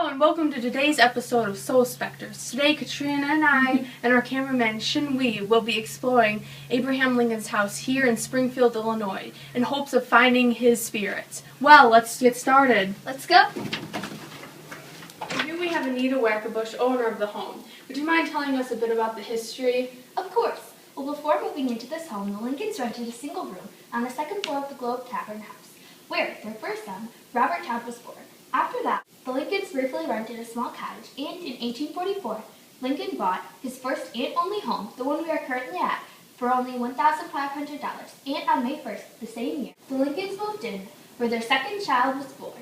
Hello and welcome to today's episode of Soul Specters. Today Katrina and I and our cameraman Shin Wee will be exploring Abraham Lincoln's house here in Springfield, Illinois in hopes of finding his spirits. Well, let's get started. Let's go. Here we have Anita Wackerbush, owner of the home. Would you mind telling us a bit about the history? Of course. Well, before moving into this home, the Lincolns rented a single room on the second floor of the Globe Tavern House, where their first son, Robert Todd, was born. After that, the Lincolns briefly rented a small cottage, and in 1844, Lincoln bought his first and only home, the one we are currently at, for only $1,500. And on May 1st, the same year, the Lincolns moved in, where their second child was born.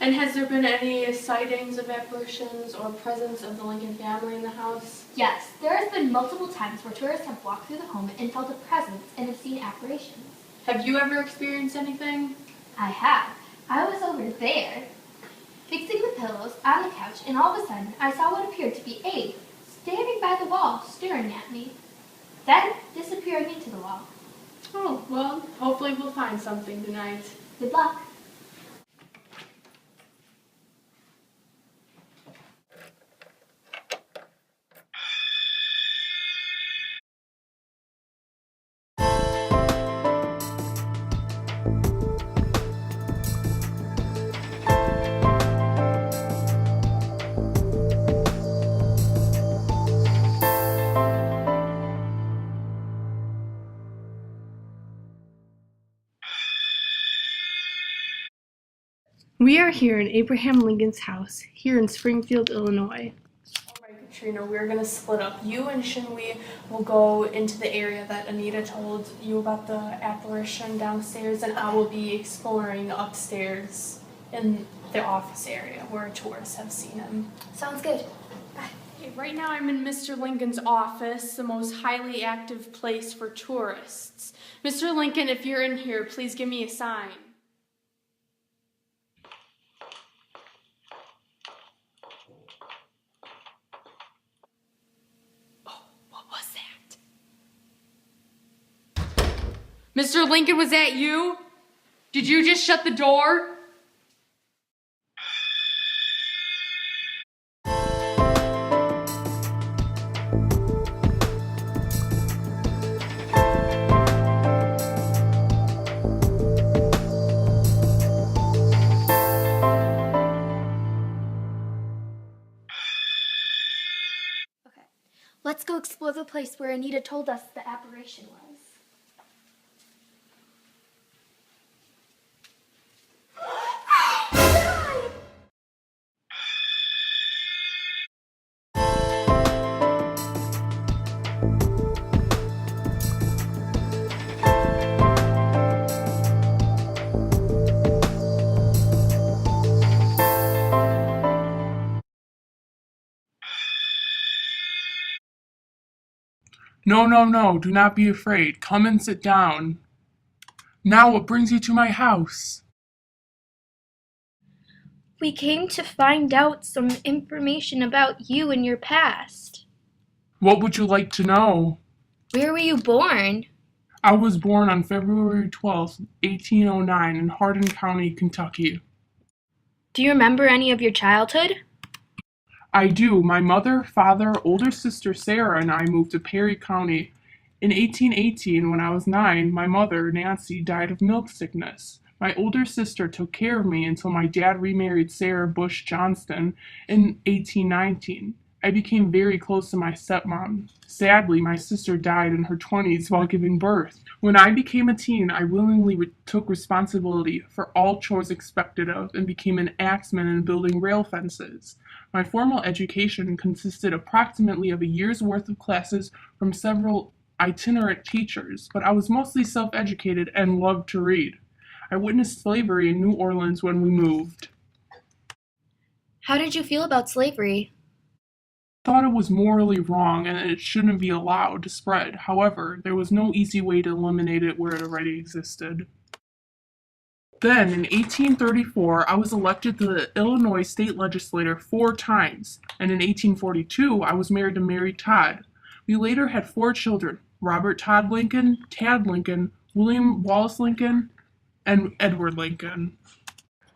And has there been any sightings of apparitions or presence of the Lincoln family in the house? Yes, there has been multiple times where tourists have walked through the home and felt a presence and have seen apparitions. Have you ever experienced anything? I have. I was over there, fixing the pillows on the couch, and all of a sudden I saw what appeared to be Abe standing by the wall, staring at me, then disappearing into the wall. Oh, well, hopefully we'll find something tonight. Good luck. We are here in Abraham Lincoln's house, here in Springfield, Illinois. Alright, Katrina, we're going to split up. You and Shinwee will go into the area that Anita told you about the apparition downstairs, and I will be exploring upstairs in the office area where tourists have seen him. Sounds good. Okay, right now I'm in Mr. Lincoln's office, the most highly active place for tourists. Mr. Lincoln, if you're in here, please give me a sign. Mr. Lincoln, was that you? Did you just shut the door? Okay, let's go explore the place where Anita told us the apparition was. No, do not be afraid. Come and sit down. Now what brings you to my house? We came to find out some information about you and your past. What would you like to know? Where were you born? I was born on February 12th, 1809 in Hardin County, Kentucky. Do you remember any of your childhood? I do. My mother, father, older sister Sarah, and I moved to Perry County. In 1818, when I was 9, my mother, Nancy, died of milk sickness. My older sister took care of me until my dad remarried Sarah Bush Johnston in 1819. I became very close to my stepmom. Sadly, my sister died in her 20s while giving birth. When I became a teen, I willingly took responsibility for all chores expected of and became an axeman in building rail fences. My formal education consisted approximately of a year's worth of classes from several itinerant teachers, but I was mostly self-educated and loved to read. I witnessed slavery in New Orleans when we moved. How did you feel about slavery? Thought it was morally wrong and that it shouldn't be allowed to spread. However, there was no easy way to eliminate it where it already existed. Then, in 1834, I was elected to the Illinois state legislature 4 times, and in 1842, I was married to Mary Todd. We later had 4 children, Robert Todd Lincoln, Tad Lincoln, William Wallace Lincoln, and Edward Lincoln.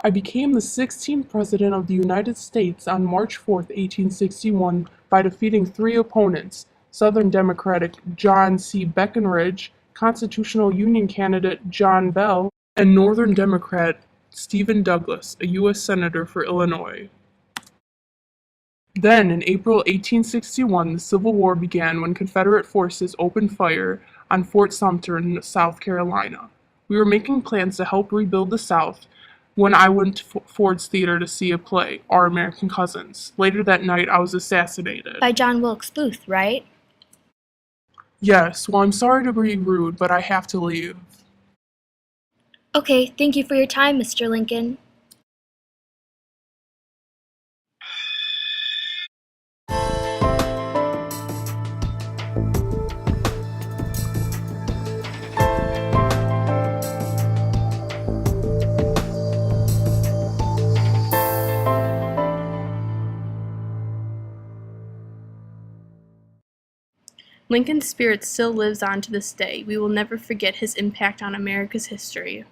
I became the 16th President of the United States on March 4, 1861, by defeating three opponents: Southern Democratic John C. Breckinridge, Constitutional Union candidate John Bell, and Northern Democrat Stephen Douglas, a U.S. Senator for Illinois. Then, in April 1861, the Civil War began when Confederate forces opened fire on Fort Sumter in South Carolina. We were making plans to help rebuild the South when I went to Ford's Theater to see a play, Our American Cousins. Later that night, I was assassinated. By John Wilkes Booth, right? Yes, well, I'm sorry to be rude, but I have to leave. Okay, thank you for your time, Mr. Lincoln. Lincoln's spirit still lives on to this day. We will never forget his impact on America's history.